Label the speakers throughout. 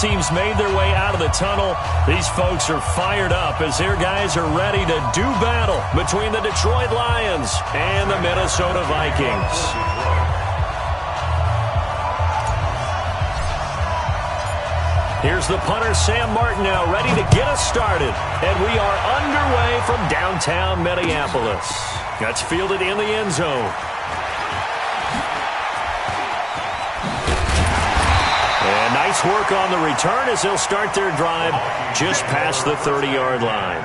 Speaker 1: team's made their way out of the tunnel. These folks are fired up as their guys are ready to do battle between the Detroit Lions and the Minnesota Vikings. Here's the punter, Sam Martin, now ready to get us started. And we are underway from downtown Minneapolis. That's fielded in the end zone. And nice work on the return as they'll start their drive just past the 30-yard line.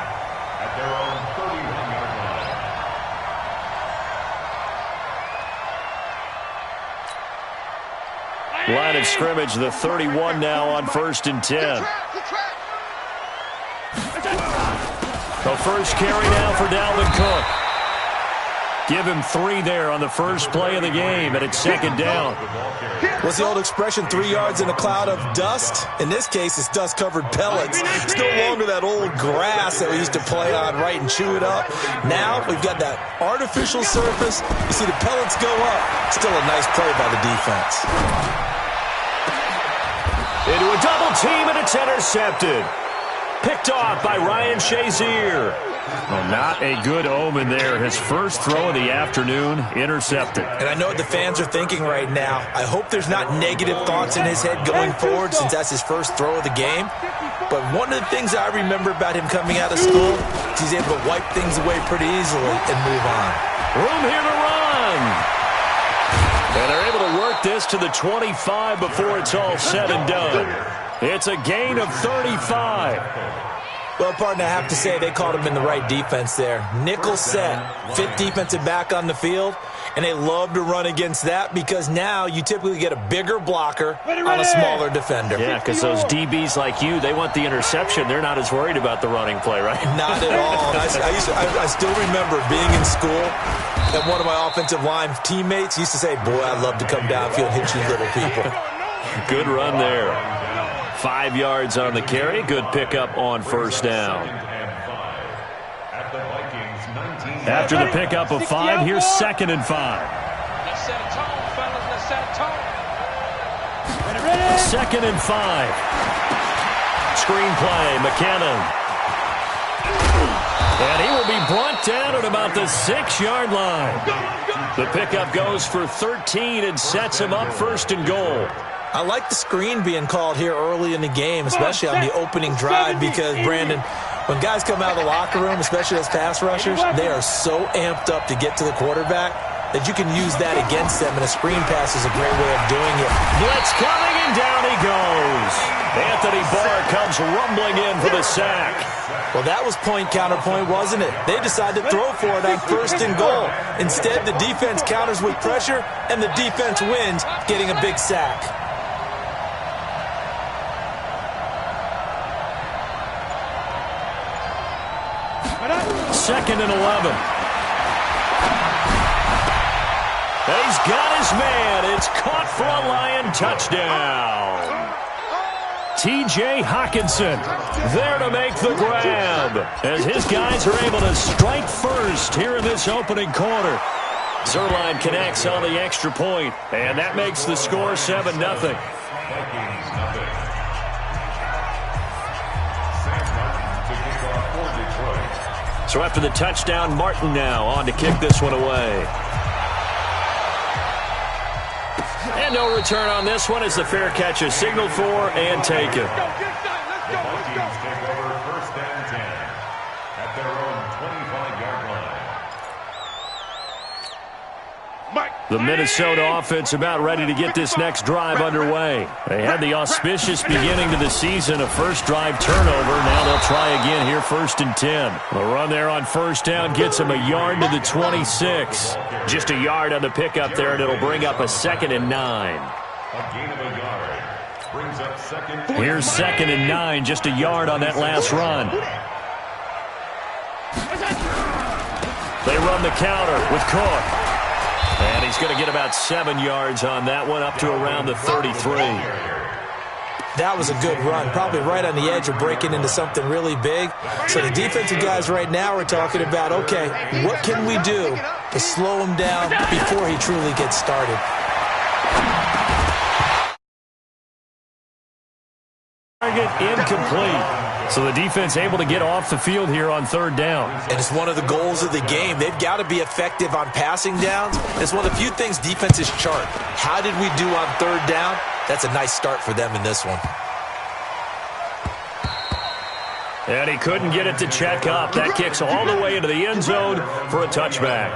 Speaker 1: Line of scrimmage, the 31 now on 1st and 10. The first carry now for Dalvin Cook. Give him 3 there on the first play of the game, and it's 2nd down.
Speaker 2: What's the old expression, 3 yards in a cloud of dust? In this case, it's dust-covered pellets. It's no longer that old grass that we used to play on, right, and chew it up. Now we've got that artificial surface. You see the pellets go up. Still a nice play by the defense.
Speaker 1: Into a double team, and it's intercepted. Picked off by Ryan Shazier. Well, not a good omen there. His first throw of the afternoon, intercepted.
Speaker 2: And I know what the fans are thinking right now. I hope there's not negative thoughts in his head going forward since that's his first throw of the game. But one of the things I remember about him coming out of school is he's able to wipe things away pretty easily and move on.
Speaker 1: Room here to run. And they're able to work this to the 25 before it's all said and done. It's a gain of 35.
Speaker 2: Well, partner, I have to say they caught him in the right defense there. Nickel set, 5th defensive back on the field, and they love to run against that because now you typically get a bigger blocker on a smaller defender.
Speaker 1: Yeah, because those DBs like you, they want the interception. They're not as worried about the running play, right?
Speaker 2: Not at all. I still remember being in school, and one of my offensive line teammates used to say, boy, I'd love to come downfield and hit you little people.
Speaker 1: Good run there. 5 yards on the carry. Good pickup on 1st down. After the pickup of 5, here's 2nd and 5. 2nd and 5. Screenplay, McKinnon. And he will be brought down at about the 6-yard line. The pickup goes for 13 and sets him up 1st and goal.
Speaker 2: I like the screen being called here early in the game, especially on the opening drive, because, Brandon, when guys come out of the locker room, especially as pass rushers, they are so amped up to get to the quarterback that you can use that against them, and a screen pass is a great way of doing it.
Speaker 1: Blitz coming, and down he goes. Anthony Barr comes rumbling in for the sack.
Speaker 2: Well, that was point counterpoint, wasn't it? They decided to throw for it on 1st and goal. Instead, the defense counters with pressure, and the defense wins, getting a big sack.
Speaker 1: 2nd and 11. He's got his man. It's caught for a Lion touchdown. T.J. Hockenson there to make the grab as his guys are able to strike first here in this opening quarter. Zerline connects on the extra point, and that makes the score 7-0. So after the touchdown, Martin now on to kick this one away. And no return on this one as the fair catch is signaled for and taken.
Speaker 3: The Vikings take over 1st and 10 at their own 25-yard line.
Speaker 1: The Minnesota offense about ready to get this next drive underway. They had the auspicious beginning to the season, a first drive turnover. Now they'll try again here 1st and 10. The run there on 1st down gets them a yard to the 26. Just a yard on the pickup there, and it'll bring up a 2nd and 9.
Speaker 3: A gain of a yard brings up 2nd.
Speaker 1: Here's 2nd and 9, just a yard on that last run. They run the counter with Cook. And he's going to get about 7 yards on that one, up to around the 33.
Speaker 2: That was a good run, probably right on the edge of breaking into something really big. So the defensive guys right now are talking about, okay, what can we do to slow him down before he truly gets started?
Speaker 1: Target incomplete. So the defense able to get off the field here on third down.
Speaker 2: And it's one of the goals of the game. They've got to be effective on passing downs. It's one of the few things defenses chart. How did we do on third down? That's a nice start for them in this one.
Speaker 1: And he couldn't get it to check up. That kicks all the way into the end zone for a touchback.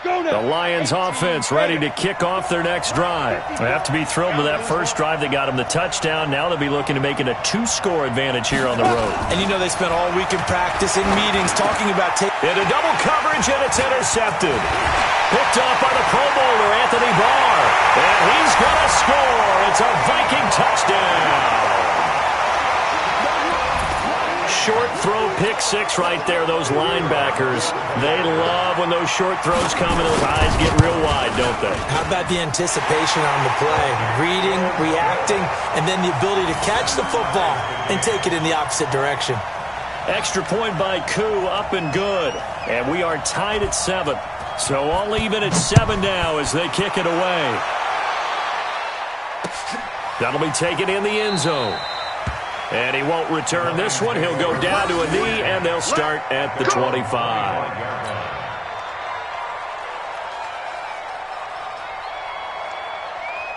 Speaker 1: The Lions offense ready to kick off their next drive. They have to be thrilled with that first drive that got them the touchdown. Now they'll be looking to make it a 2-score advantage here on the road.
Speaker 2: And you know they spent all week in practice, in meetings, talking about taking
Speaker 1: into double coverage, and it's intercepted. Picked off by the Pro Bowler, Anthony Barr. And he's going to score. It's a Viking touchdown. Short throw, pick six right there. Those linebackers, they love when those short throws come and those eyes get real wide, don't they?
Speaker 2: How about the anticipation on the play? Reading, reacting, and then the ability to catch the football and take it in the opposite direction.
Speaker 1: Extra point by Koo, up and good. And we are tied at 7. So all even at 7 now as they kick it away. That'll be taken in the end zone. And he won't return this one. He'll go down to a knee, and they'll start at the 25.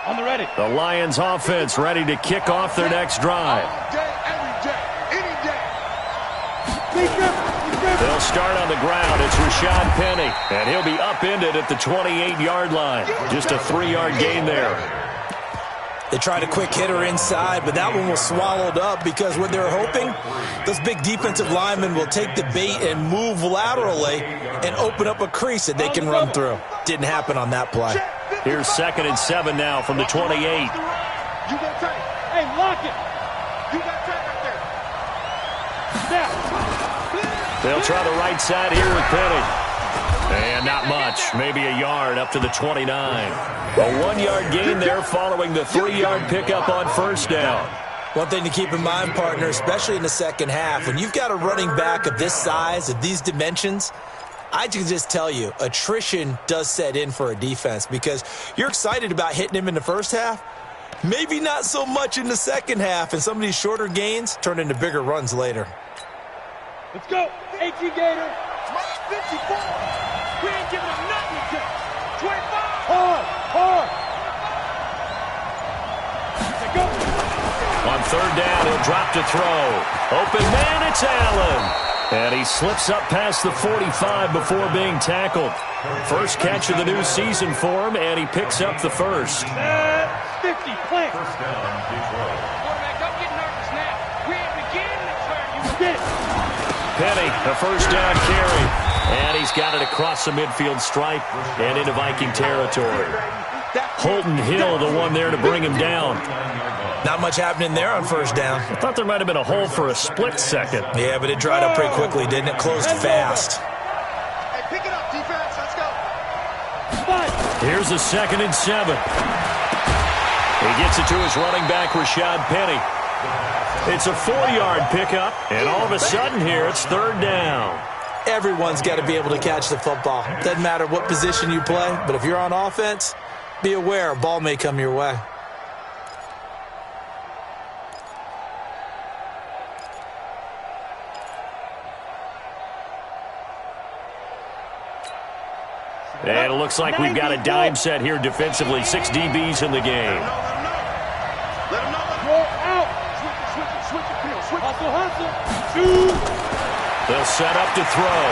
Speaker 4: On the ready.
Speaker 1: The Lions offense ready to kick off their next drive. They'll start on the ground. It's Rashad Penny, and he'll be upended at the 28-yard line. Just a 3-yard gain there.
Speaker 2: They tried a quick hitter inside, but that one was swallowed up because what they're hoping, those big defensive linemen will take the bait and move laterally and open up a crease that they can run through. Didn't happen on that play.
Speaker 1: Here's 2nd and 7 now from the 28.
Speaker 4: You got tight. Hey, lock it. You got tight right there. Now.
Speaker 1: They'll try the right side here with Penny. And not much, maybe a yard up to the 29. A 1-yard gain there following the 3-yard pickup on first down.
Speaker 2: One thing to keep in mind, partner, especially in the second half, when you've got a running back of this size, of these dimensions, I can just tell you, attrition does set in for a defense because you're excited about hitting him in the first half, maybe not so much in the second half, and some of these shorter gains turn into bigger runs later.
Speaker 4: Let's go. AT Gator. 54. We ain't giving him nothing to 25. Hard. Go.
Speaker 1: On third down, he'll drop to throw. Open man, it's Allen. And he slips up past the 45 before being tackled. First catch of the new season for him, and he picks up the first.
Speaker 4: 50, plant.
Speaker 3: First down, Detroit.
Speaker 4: Quarterback, don't get nervous now. We ain't beginning to turn you get.
Speaker 1: Penny, a first down carry. And he's got it across the midfield stripe and into Viking territory. Holton Hill, the one there to bring him down.
Speaker 2: Not much happening there on first down.
Speaker 1: I thought there might have been a hole for a split second.
Speaker 2: Yeah, but it dried up pretty quickly, didn't it? Closed fast.
Speaker 4: Hey, pick it up, defense. Let's go.
Speaker 1: Here's a 2nd and 7. He gets it to his running back, Rashad Penny. It's a 4-yard pickup, and all of a sudden here, it's third down.
Speaker 2: Everyone's got to be able to catch the football. Doesn't matter what position you play, but if you're on offense, be aware a ball may come your way.
Speaker 1: And it looks like we've got a dime set here defensively. 6 DBs in the game.
Speaker 4: Let him know. Out. Switch it. Hustle. Shoot.
Speaker 1: They'll set up to throw.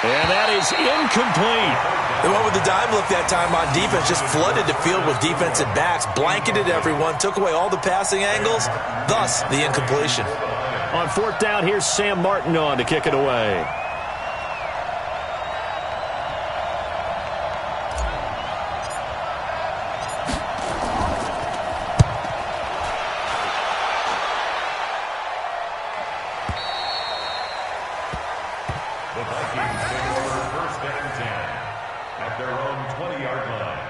Speaker 1: And that is incomplete.
Speaker 2: They went with the dime look that time on defense, just flooded the field with defensive backs, blanketed everyone, took away all the passing angles, thus the incompletion.
Speaker 1: On fourth down, here's Sam Martin on to kick it away.
Speaker 3: The Vikings take over first and 10 at their own 20-yard line.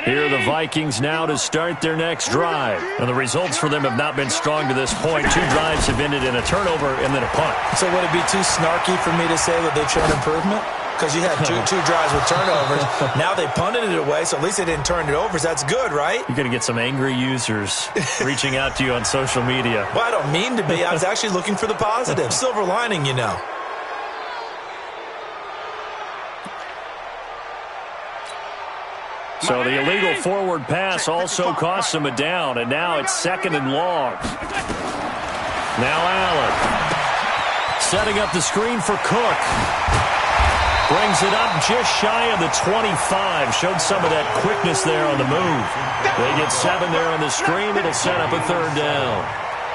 Speaker 1: Here are the Vikings now to start their next drive. And the results for them have not been strong to this point. 2 drives have ended in a turnover and then a punt.
Speaker 2: So would it be too snarky for me to say that they've shown improvement? because you had two drives with turnovers. Now they punted it away, so at least they didn't turn it over. So that's good, right?
Speaker 1: You're going to get some angry users reaching out to you on social media.
Speaker 2: Well, I don't mean to be. I was actually looking for the positive. Silver lining, you know.
Speaker 1: So the illegal forward pass also costs him a down, and now it's 2nd and long. Now Allen setting up the screen for Cook. Brings it up just shy of the 25. Showed some of that quickness there on the move. They get 7 there on the screen. It'll set up a 3rd down.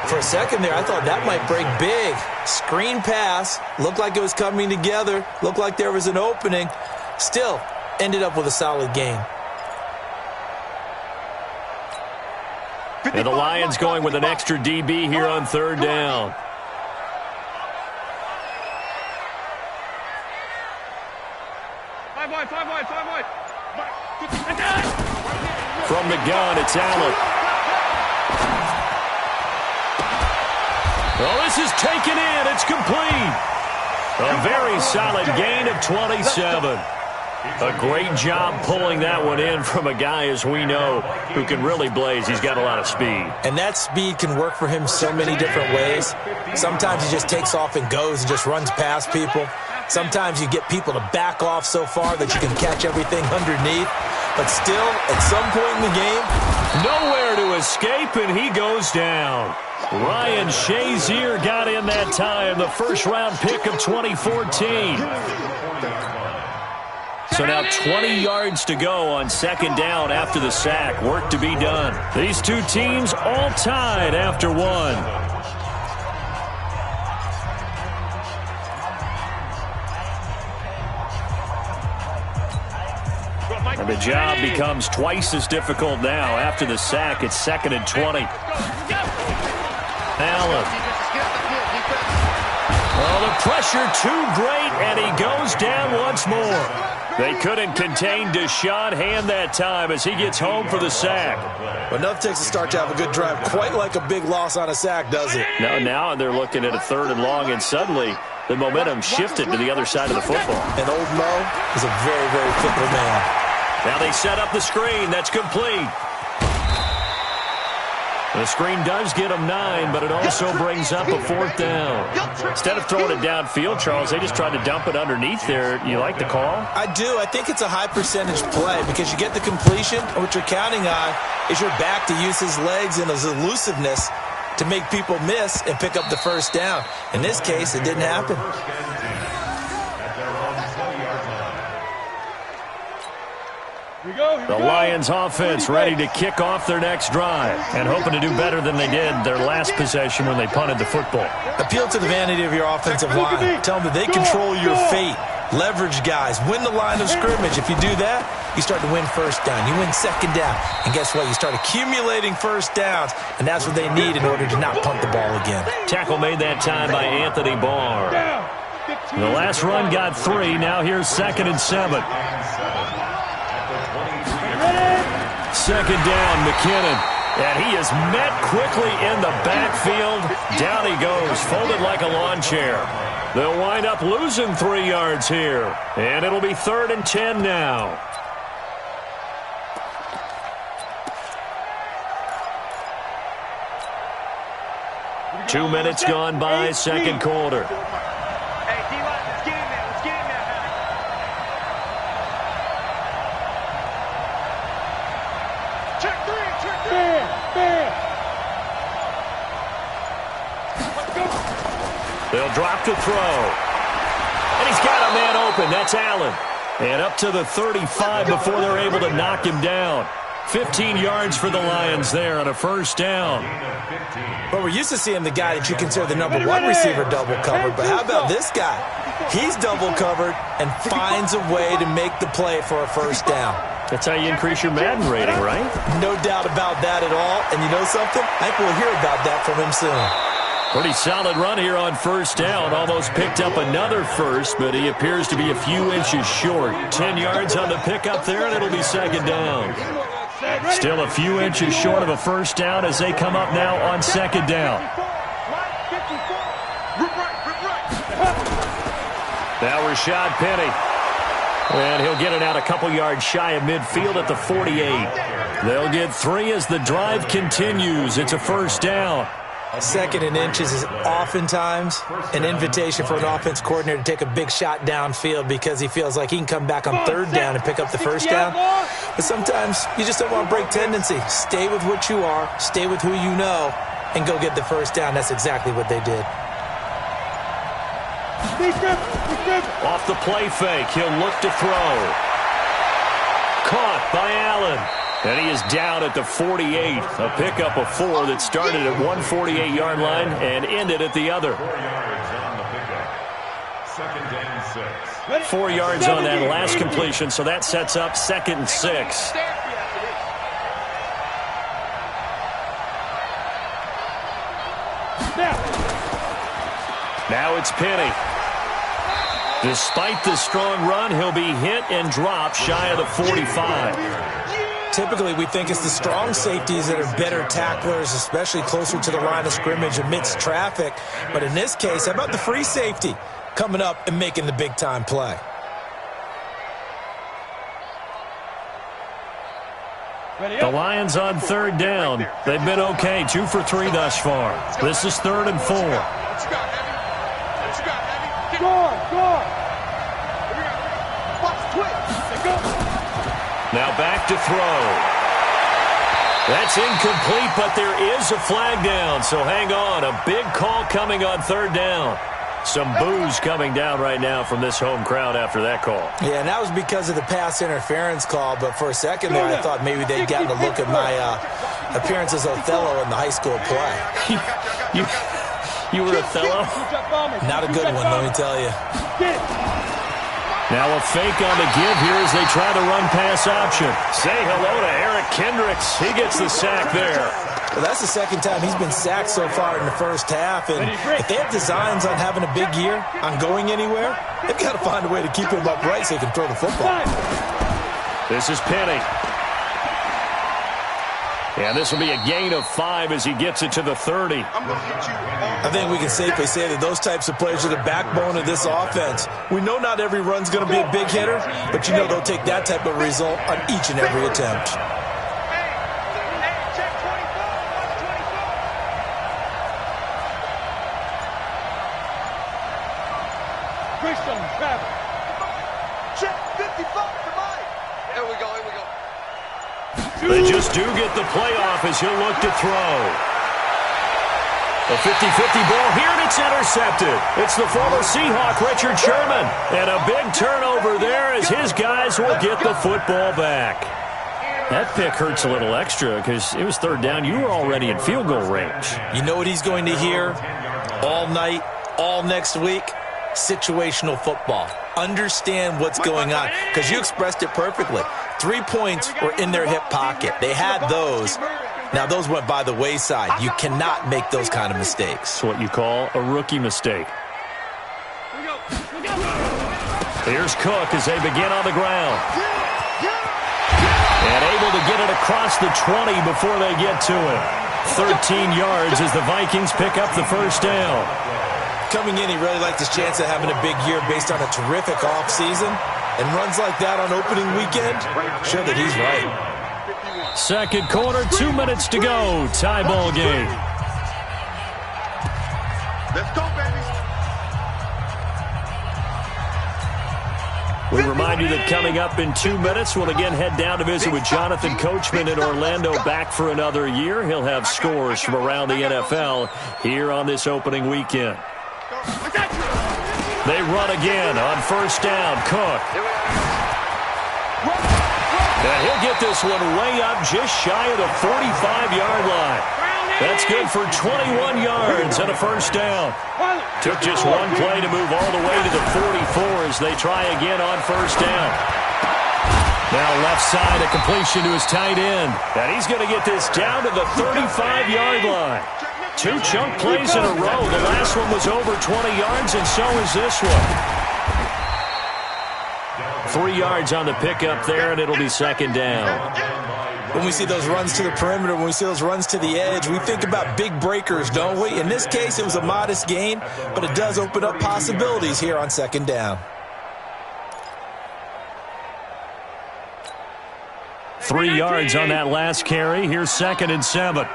Speaker 2: For a second there, I thought that might break big. Screen pass. Looked like it was coming together. Looked like there was an opening. Still, ended up with a solid game.
Speaker 1: And the Lions going with an extra DB here on 3rd down.
Speaker 4: Five wide.
Speaker 1: From the gun, it's Allen. Oh, this is taken in. It's complete. A very solid gain of 27. A great job pulling that one in from a guy, as we know, who can really blaze. He's got a lot of speed.
Speaker 2: And that speed can work for him so many different ways. Sometimes he just takes off and goes and just runs past people. Sometimes you get people to back off so far that you can catch everything underneath. But still, at some point in the game,
Speaker 1: nowhere to escape, and he goes down. Ryan Shazier got in that time, the first-round pick of 2014. So now 20 yards to go on 2nd down after the sack. Work to be done. These two teams all tied after 1. And the job becomes twice as difficult now. After the sack, it's 2nd and 20. Allen. Oh, the pressure too great, and he goes down once more. They couldn't contain Deshaun Hand that time as he gets home for the sack.
Speaker 2: Well, enough takes a start to have a good drive. Quite like a big loss on a sack, does it?
Speaker 1: Now they're looking at a 3rd and long, and suddenly the momentum shifted to the other side of the football.
Speaker 2: And old Mo is a very, very fickle man.
Speaker 1: Now they set up the screen. That's complete. The screen does get them 9, but it also brings up a 4th down. Instead of throwing it downfield, Charles, they just tried to dump it underneath there. You like the call?
Speaker 2: I do. I think it's a high percentage play because you get the completion, and what you're counting on is your back to use his legs and his elusiveness to make people miss and pick up the 1st down. In this case, it didn't happen.
Speaker 1: The Lions offense ready to kick off their next drive and hoping to do better than they did their last possession when they punted the football.
Speaker 2: Appeal to the vanity of your offensive line. Tell them that they control your fate. Leverage guys. Win the line of scrimmage. If you do that, you start to win 1st down. You win 2nd down. And guess what? You start accumulating 1st downs, and that's what they need in order to not punt the ball again.
Speaker 1: Tackle made that time by Anthony Barr. The last run got 3. Now here's 2nd and 7. 2nd down, McKinnon. And he is met quickly in the backfield. Down he goes, folded like a lawn chair. They'll wind up losing 3 yards here. And it'll be 3rd and 10 now. Two minutes gone by, 2nd quarter. They'll drop to throw. And he's got a man open. That's Allen. And up to the 35 before they're able to knock him down. 15 yards for the Lions there on a 1st down.
Speaker 2: But we're used to seeing the guy that you consider the #1 receiver double covered. But how about this guy? He's double covered and finds a way to make the play for a 1st down.
Speaker 1: That's how you increase your Madden rating, right?
Speaker 2: No doubt about that at all. And you know something? I think we'll hear about that from him soon.
Speaker 1: Pretty solid run here on 1st down. Almost picked up another 1st, but he appears to be a few inches short. 10 yards on the pickup there, and it'll be 2nd down. Still a few inches short of a 1st down as they come up now on 2nd down. Now Rashad Penny And he'll get it out a couple yards shy of midfield at the 48. They'll get 3 as the drive continues. It's a first down.
Speaker 2: 2nd and inches is oftentimes an invitation for an offense coordinator to take a big shot downfield because he feels like he can come back on 3rd down and pick up the first down. But sometimes you just don't want to break tendency. Stay with what you are, stay with who you know, and go get the first down. That's exactly what they did.
Speaker 1: Off the play fake, he'll look to throw. Caught by Allen. And he is down at the 48. A pickup of 4 that started at 148-yard line and ended at the other.
Speaker 3: 4 yards on the pickup. 2nd and 6.
Speaker 1: 4 yards on that last completion, so that sets up 2nd and 6. Now it's Penny. Despite the strong run, he'll be hit and dropped shy of the 45.
Speaker 2: Typically, we think it's the strong safeties that are better tacklers, especially closer to the line of scrimmage amidst traffic. But in this case, how about the free safety coming up and making the big-time play?
Speaker 1: The Lions on 3rd down. They've been okay, 2 for 3 thus far. This is 3rd and 4. Now back to throw. That's incomplete, but there is a flag down, so hang on. A big call coming on 3rd down. Some boos coming down right now from this home crowd after that call.
Speaker 2: Yeah, and that was because of the pass interference call, but for a second there I thought maybe they'd gotten a look at my appearance as Othello in the high school play.
Speaker 1: You were Othello?
Speaker 2: Not a good one, let me tell you.
Speaker 1: Now a fake on the give here as they try the run-pass option. Say hello to Eric Kendricks. He gets the sack there.
Speaker 2: Well, that's the 2nd time he's been sacked so far in the first half. And if they have designs on having a big year, on going anywhere, they've got to find a way to keep him upright so he can throw the football.
Speaker 1: This is Penny. And this will be a gain of 5 as he gets it to the 30.
Speaker 2: I think we can safely say that those types of players are the backbone of this offense. We know not every run's going to be a big hitter, but you know they'll take that type of result on each and every attempt.
Speaker 1: They just do get the playoff as he'll look to throw. A 50-50 ball here, and it's intercepted. It's the former Seahawk, Richard Sherman. And a big turnover there as his guys will get the football back. That pick hurts a little extra because it was 3rd down. You were already in field goal range.
Speaker 2: You know what he's going to hear all night, all next week? Situational football. Understand what's going on because you expressed it perfectly. 3 points were in their hip pocket. They had those. Now, those went by the wayside. You cannot make those kind of mistakes.
Speaker 1: It's what you call a rookie mistake. Here's Cook as they begin on the ground. And able to get it across the 20 before they get to it. 13 yards as the Vikings pick up the first down.
Speaker 2: Coming in, he really liked his chance of having a big year based on a terrific offseason. And runs like that on opening weekend, sure that he's right.
Speaker 1: 2nd quarter, 2 minutes to go. Tie ball game.
Speaker 4: Let's go, baby.
Speaker 1: We remind you that coming up in 2 minutes, we'll again head down to visit with Jonathan Coachman in Orlando, back for another year. He'll have scores from around the NFL here on this opening weekend. They run again on first down. Cook. And he'll get this one way up just shy of the 45-yard line. That's good for 21 yards and a first down. Took just one play to move all the way to the 44 as they try again on first down. Now left side, a completion to his tight end. And he's going to get this down to the 35-yard line. 2 chunk plays in a row. The last one was over 20 yards, and so is this one. 3 yards on the pickup there, and it'll be 2nd down.
Speaker 2: When we see those runs to the perimeter, when we see those runs to the edge, we think about big breakers, don't we? In this case, it was a modest gain, but it does open up possibilities here on 2nd down.
Speaker 1: 3 yards on that last carry. Here's 2nd and 7.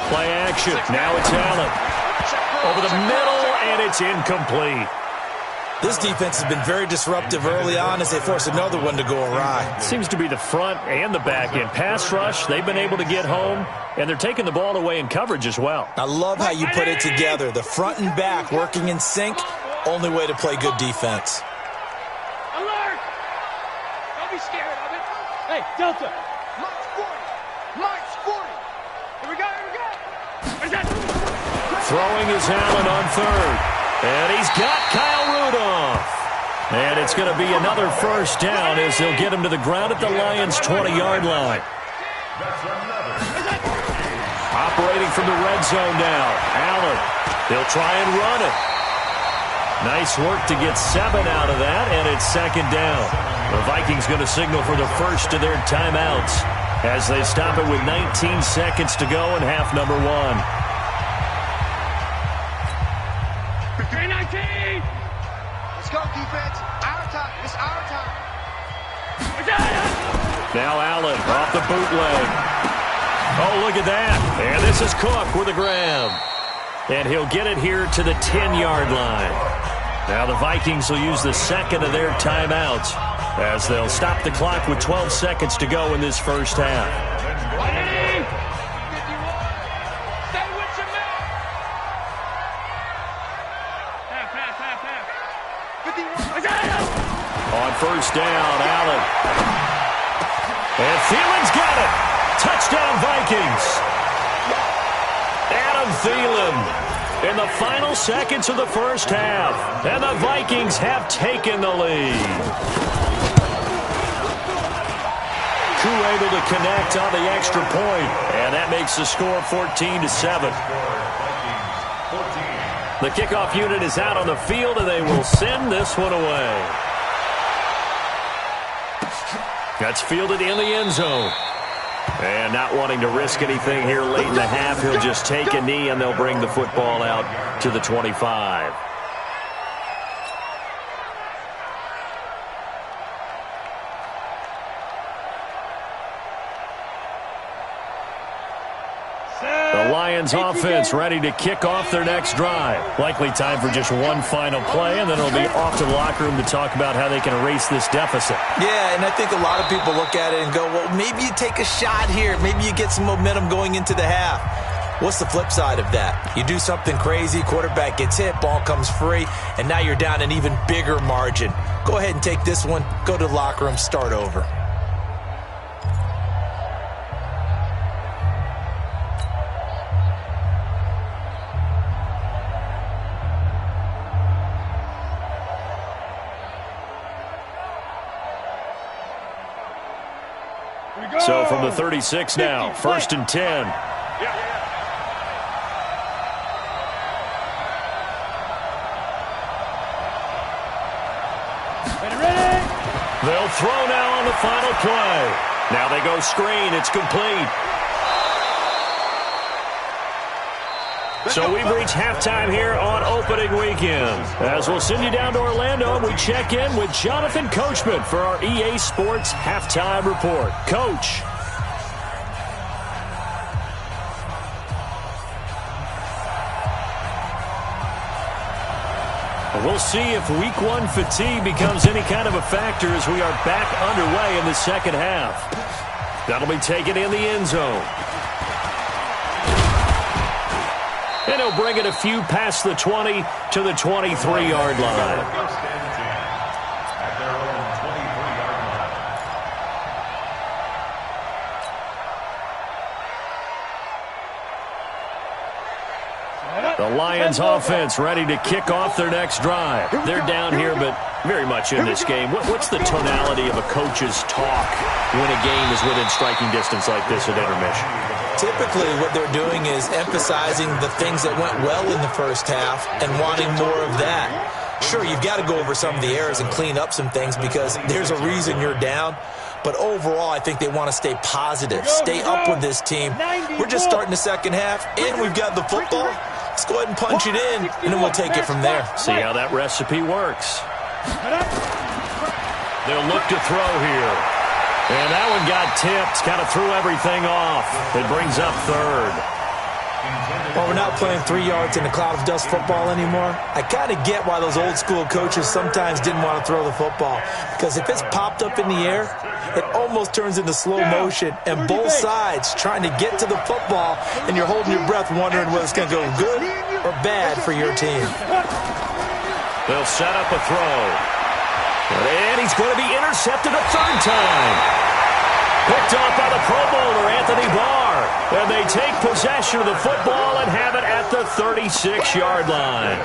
Speaker 1: Play action. Now it's Allen. Over the middle, and it's incomplete.
Speaker 2: This defense has been very disruptive early on as they force another one to go awry.
Speaker 1: Seems to be the front and the back end. Pass rush, they've been able to get home, and they're taking the ball away in coverage as well.
Speaker 2: I love how you put it together. The front and back working in sync, only way to play good defense.
Speaker 4: Alert! Don't be scared of it. Hey, Delta. March 40. March 40. Here we go, here we go. Where's that?
Speaker 1: Throwing is Allen on 3rd. And he's got Kyle Rudolph. And it's going to be another first down as they'll get him to the ground at the Lions' 20-yard line. Operating from the red zone now. Allen. He'll try and run it. Nice work to get 7 out of that, and it's 2nd down. The Vikings going to signal for the first of their timeouts as they stop it with 19 seconds to go in half number 1.
Speaker 4: 319! Let's go, defense. Our time. It's our time.
Speaker 1: Now Allen off the bootleg. Oh, look at that. And this is Cook with a grab. And he'll get it here to the 10-yard line. Now the Vikings will use the 2nd of their timeouts as they'll stop the clock with 12 seconds to go in this first half. On first down, Allen. And Thielen's got it. Touchdown, Vikings. Adam Thielen in the final seconds of the first half. And the Vikings have taken the lead. Koo able to connect on the extra point. And that makes the score 14-7. The kickoff unit is out on the field, and they will send this one away. That's fielded in the end zone. And not wanting to risk anything here late in the half, he'll just take a knee, and they'll bring the football out to the 25. The Lions offense ready to kick off their next drive. Likely time for just one final play, and then it'll be off to the locker room to talk about how they can erase this deficit.
Speaker 2: Yeah, and I think a lot of people look at it and go, well, maybe you take a shot here. Maybe you get some momentum going into the half. What's the flip side of that? You do something crazy, quarterback gets hit, ball comes free, and now you're down an even bigger margin. Go ahead and take this one, go to the locker room, start over.
Speaker 1: So from the 36 now, 1st and 10. They'll throw now on the final play. Now they go screen. It's complete. So we've reached halftime here on opening weekend. As we'll send you down to Orlando, we check in with Jonathan Coachman for our EA Sports Halftime Report. Coach. We'll see if week 1 fatigue becomes any kind of a factor as we are back underway in the second half. That'll be taken in the end zone. And he'll bring it a few past the 20 to the 23-yard line. The Lions offense ready to kick off their next drive. They're down here, but very much in this game. What's the tonality of a coach's talk when a game is within striking distance like this at intermission?
Speaker 2: Typically, what they're doing is emphasizing the things that went well in the first half and wanting more of that. Sure, you've got to go over some of the errors and clean up some things because there's a reason you're down. But overall, I think they want to stay positive, stay up with this team. We're just starting the second half, and we've got the football. Let's go ahead and punch it in, and then we'll take it from there.
Speaker 1: See how that recipe works. They'll look to throw here. And that one got tipped. Kind of threw everything off. It brings up third.
Speaker 2: Well, we're not playing 3 yards in a cloud of dust football anymore. I kind of get why those old school coaches sometimes didn't want to throw the football. Because if it's popped up in the air, it almost turns into slow motion. And both sides trying to get to the football, and you're holding your breath wondering whether it's going to go good or bad for your team.
Speaker 1: They'll set up a throw. And he's going to be intercepted a third time. Picked off by the Pro Bowler, Anthony Barr. And they take possession of the football and have it at the 36-yard line.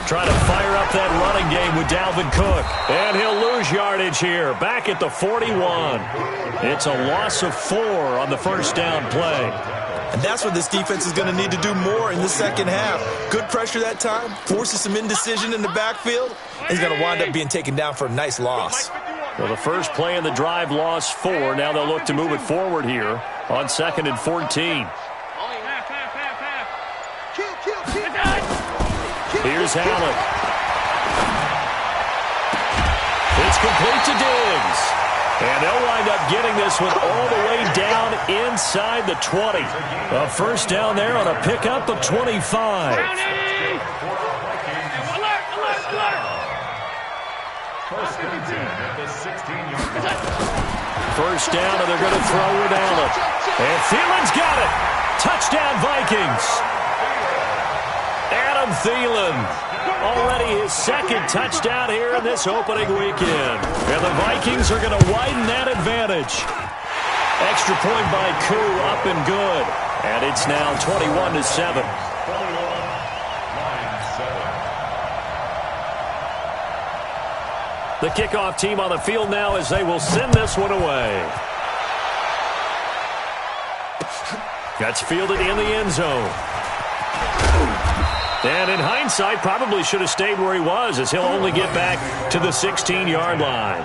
Speaker 1: Trying to fire up that running game with Dalvin Cook. And he'll lose yardage here. Back at the 41. It's a loss of 4 on the first down play.
Speaker 2: And that's what this defense is going to need to do more in the second half. Good pressure that time, forces some indecision in the backfield. He's going to wind up being taken down for a nice loss.
Speaker 1: Well, the first play in the drive lost 4. Now they'll look to move it forward here on 2nd and 14. Here's Allen. It's complete to Diggs. And they'll wind up getting this one all the way down inside the 20. A first down there on a pickup of 25. First down, and they're going to throw with Allen. And Thielen's got it. Touchdown, Vikings. Adam Thielen. Already his second touchdown here in this opening weekend. And the Vikings are going to widen that advantage. Extra point by Koo, up and good. And it's now 21-7. The kickoff team on the field now as they will send this one away. That's fielded in the end zone. And in hindsight, probably should have stayed where he was, as he'll only get back to the 16-yard line.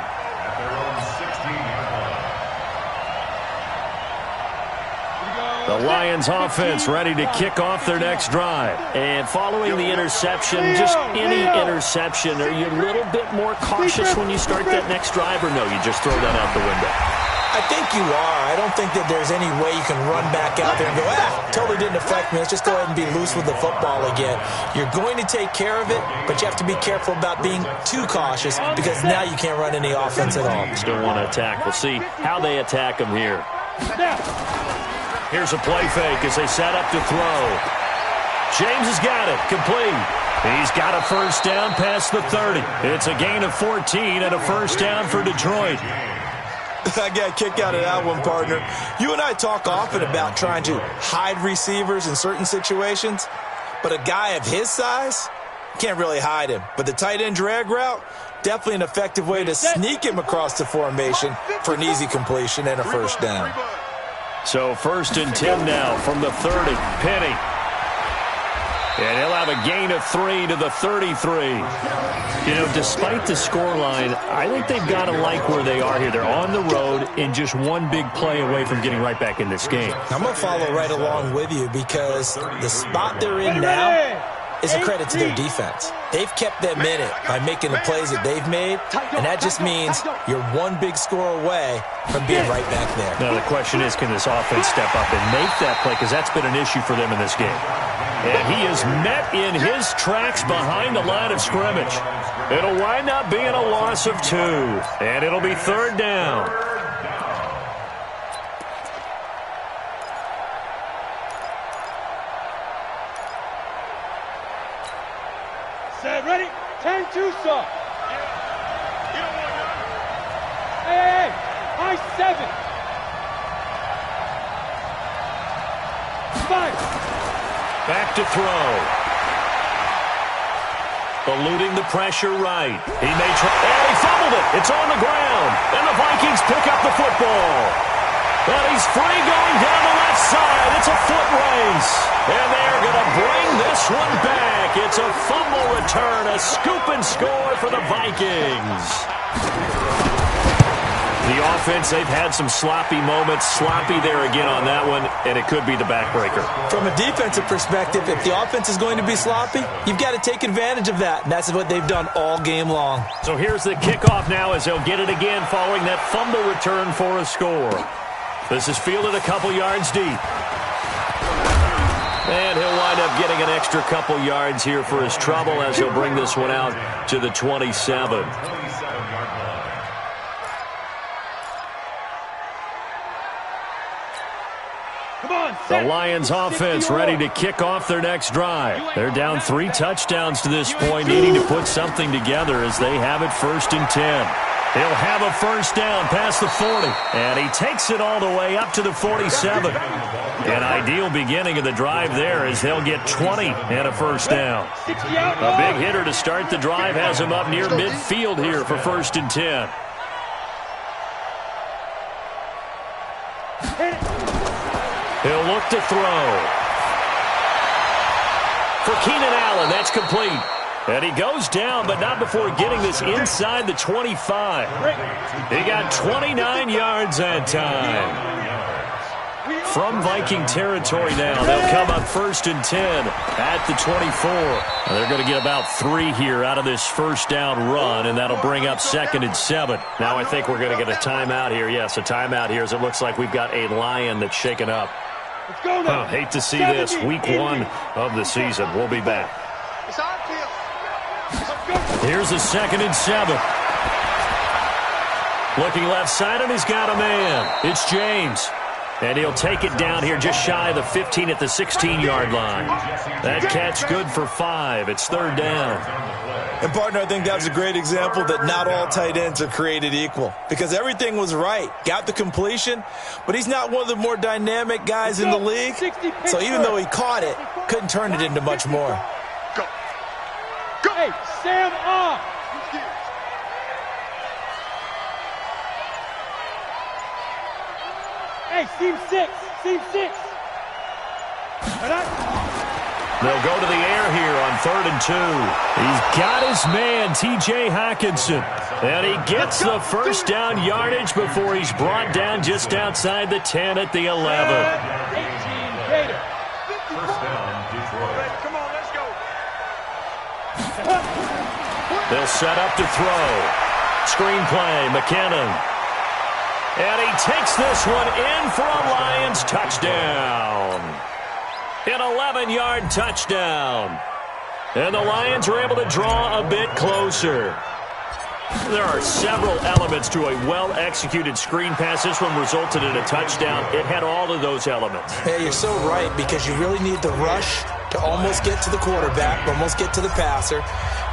Speaker 1: The Lions offense ready to kick off their next drive. And following the interception, just any interception, are you a little bit more cautious when you start that next drive, or no, you just throw that out the window?
Speaker 2: I think you are. I don't think that there's any way you can run back out there and go, totally didn't affect me. Let's just go ahead and be loose with the football again. You're going to take care of it, but you have to be careful about being too cautious because now you can't run any offense at all.
Speaker 1: Still want to attack. We'll see how they attack him here. Here's a play fake as they set up to throw. James has got it. Complete. He's got a first down past the 30. It's a gain of 14 and a first down for Detroit.
Speaker 2: I got a kick out of that one, partner. You and I talk often about trying to hide receivers in certain situations, but a guy of his size can't really hide him. But the tight end drag route, definitely an effective way to sneak him across the formation for an easy completion and a first down.
Speaker 1: So 1st and 10 now from the 30. Penny. And he'll have a gain of 3 to the 33. You know, despite the scoreline, I think they've got to like where they are here. They're on the road and just one big play away from getting right back in this game.
Speaker 2: I'm going to follow right along with you because the spot they're in now is a credit to their defense. They've kept them in it by making the plays that they've made, and that just means you're one big score away from being right back there.
Speaker 1: Now, the question is, can this offense step up and make that play? Because that's been an issue for them in this game. And he is met in his tracks behind the line of scrimmage. It'll wind up being a loss of 2, and it'll be 3rd down.
Speaker 4: Set, ready? 10 Tucson. Hey, high 7. 5.
Speaker 1: Back to throw. Eluding the pressure right. He may try. And he fumbled it. It's on the ground. And the Vikings pick up the football. And he's free going down the left side. It's a foot race. And they're going to bring this one back. It's a fumble return. A scoop and score for the Vikings. The offense, they've had some sloppy moments. Sloppy there again on that one, and it could be the backbreaker.
Speaker 2: From a defensive perspective, if the offense is going to be sloppy, you've got to take advantage of that, and that's what they've done all game long.
Speaker 1: So here's the kickoff now as they'll get it again following that fumble return for a score. This is fielded a couple yards deep. And he'll wind up getting an extra couple yards here for his trouble as he'll bring this one out to the 27. The Lions offense ready to kick off their next drive. They're down 3 touchdowns to this point, needing to put something together as they have it 1st and 10. He'll have a first down past the 40, and he takes it all the way up to the 47. An ideal beginning of the drive there as they'll get 20 and a first down. A big hitter to start the drive has him up near midfield here for 1st and 10. He'll look to throw. For Keenan Allen, that's complete. And he goes down, but not before getting this inside the 25. He got 29 yards that time. From Viking territory now, they'll come up 1st and 10 at the 24. They're going to get about 3 here out of this first down run, and that'll bring up 2nd and 7. Now I think we're going to get a timeout here. Yes, a timeout here as it looks like we've got a Lion that's shaken up. Hate to see this. Week 1 of the season. We'll be back. Here's a 2nd and 7. Looking left side, and he's got a man. It's James. And he'll take it down here just shy of the 15 at the 16-yard line. That catch good for 5. It's 3rd down.
Speaker 2: And, partner, I think that's a great example that not all tight ends are created equal because everything was right. Got the completion, but he's not one of the more dynamic guys in the league. So even though he caught it, couldn't turn it into much more.
Speaker 4: Go. Hey, Sam off. Hey, seam 6.
Speaker 1: They'll go to the air here on 3rd and 2. He's got his man, T.J. Hockenson. And he gets the first down yardage before he's brought down just outside the 10 at the 11.
Speaker 4: 18 Gator.
Speaker 3: First down, Detroit.
Speaker 4: Come on, let's go.
Speaker 1: They'll set up to throw. Screenplay, McKinnon. And he takes this one in for a Lions touchdown. An 11-yard touchdown. And the Lions are able to draw a bit closer. There are several elements to a well-executed screen pass. This one resulted in a touchdown. It had all of those elements.
Speaker 2: Yeah, you're so right because you really need the rush to almost get to the quarterback, almost get to the passer.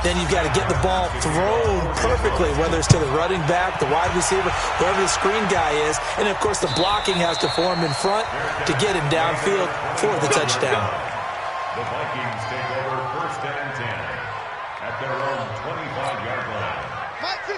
Speaker 2: Then you've got to get the ball thrown perfectly, whether it's to the running back, the wide receiver, whoever the screen guy is. And, of course, the blocking has to form in front to get him downfield for the touchdown.
Speaker 3: The Vikings take over 1st and 10 at their own 25-yard line.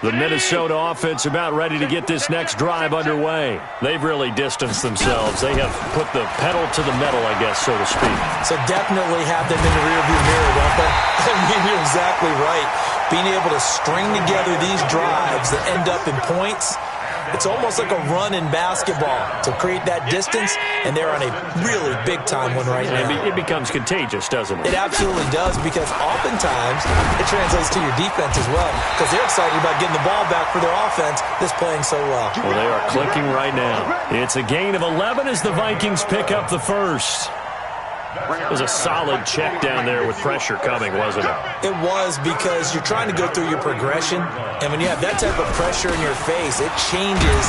Speaker 1: The Minnesota offense about ready to get this next drive underway. They've really distanced themselves. They have put the pedal to the metal, I guess, so to speak.
Speaker 2: So definitely have them in the rearview mirror, don't they? I mean, you're exactly right. Being able to string together these drives that end up in points, it's almost like a run in basketball to create that distance, and they're on a really big-time one right now.
Speaker 1: It becomes contagious, doesn't it?
Speaker 2: It absolutely does, because oftentimes it translates to your defense as well, because they're excited about getting the ball back for their offense that's playing so well.
Speaker 1: Well, they are clicking right now. It's a gain of 11 as the Vikings pick up the first. It was a solid check down there with pressure coming, wasn't it?
Speaker 2: It was, because you're trying to go through your progression, and when you have that type of pressure in your face, it changes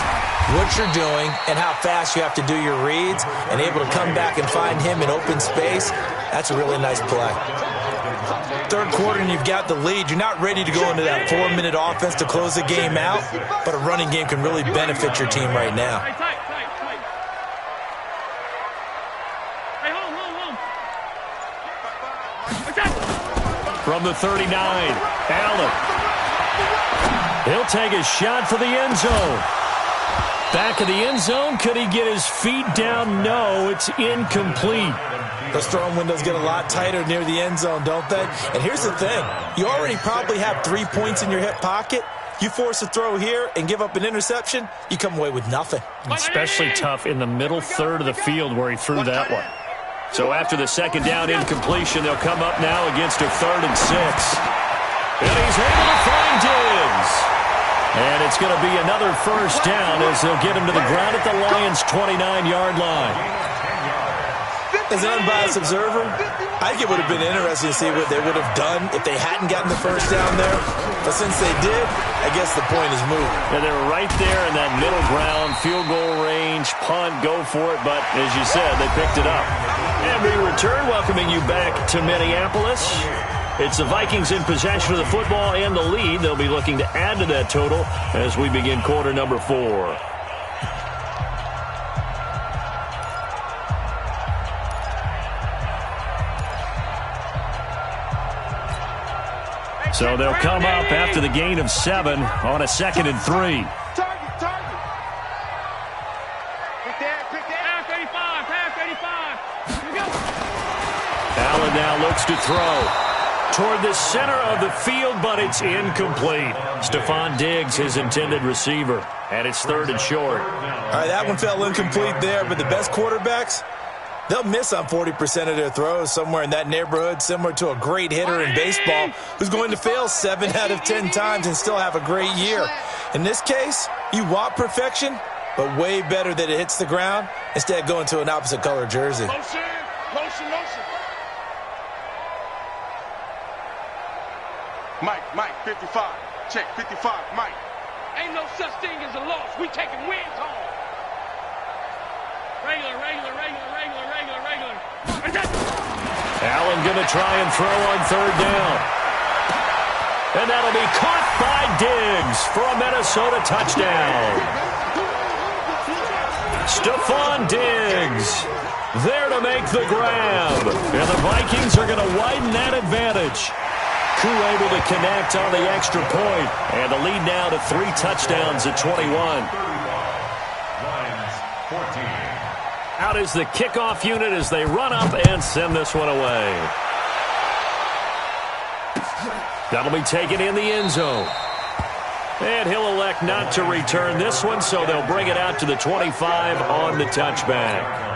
Speaker 2: what you're doing and how fast you have to do your reads, and able to come back and find him in open space. That's a really nice play. Third quarter and you've got the lead. You're not ready to go into that 4-minute offense to close the game out, but a running game can really benefit your team right now.
Speaker 1: From the 39, Allen. He'll take a shot for the end zone. Back of the end zone. Could he get his feet down? No, it's incomplete.
Speaker 2: Those throwing windows get a lot tighter near the end zone, don't they? And here's the thing. You already probably have 3 points in your hip pocket. You force a throw here and give up an interception, you come away with nothing.
Speaker 1: Especially tough in the middle third of the field where he threw that one. So after the second down incompletion, they'll come up now against a 3rd and 6. And he's able to find Diggs. And it's going to be another first down as they'll get him to the ground at the Lions' 29-yard line.
Speaker 2: As an unbiased observer, I think it would have been interesting to see what they would have done if they hadn't gotten the first down there. But since they did, I guess the point is moved.
Speaker 1: Yeah, they were right there in that middle ground, field goal range, punt, go for it. But as you said, they picked it up. And we return, welcoming you back to Minneapolis. It's the Vikings in possession of the football and the lead. They'll be looking to add to that total as we begin quarter number 4. So they'll come up after the gain of 7 on a 2nd and 3.
Speaker 4: Target. Pick that. Pass 35. Here we go.
Speaker 1: Allen now looks to throw toward the center of the field, but it's incomplete. Stephon Diggs, his intended receiver, and it's 3rd and short.
Speaker 2: All right, that one fell incomplete there, but the best quarterbacks, they'll miss on 40% of their throws, somewhere in that neighborhood, similar to a great hitter in baseball who's going to fail 7 out of 10 times and still have a great year. In this case, you want perfection, but way better that it hits the ground instead of going to an opposite color jersey.
Speaker 4: Motion. Mike, 55. Check, 55, Mike. Ain't no such thing as a loss. We taking wins home. Regular.
Speaker 1: Allen going to try and throw on 3rd down. And that'll be caught by Diggs for a Minnesota touchdown. Stephon Diggs there to make the grab. And the Vikings are going to widen that advantage. Koo able to connect on the extra point. And the lead now to 3 touchdowns at 21.
Speaker 3: Lions 14.
Speaker 1: Out is the kickoff unit as they run up and send this one away. That'll be taken in the end zone. And he'll elect not to return this one, so they'll bring it out to the 25 on the touchback.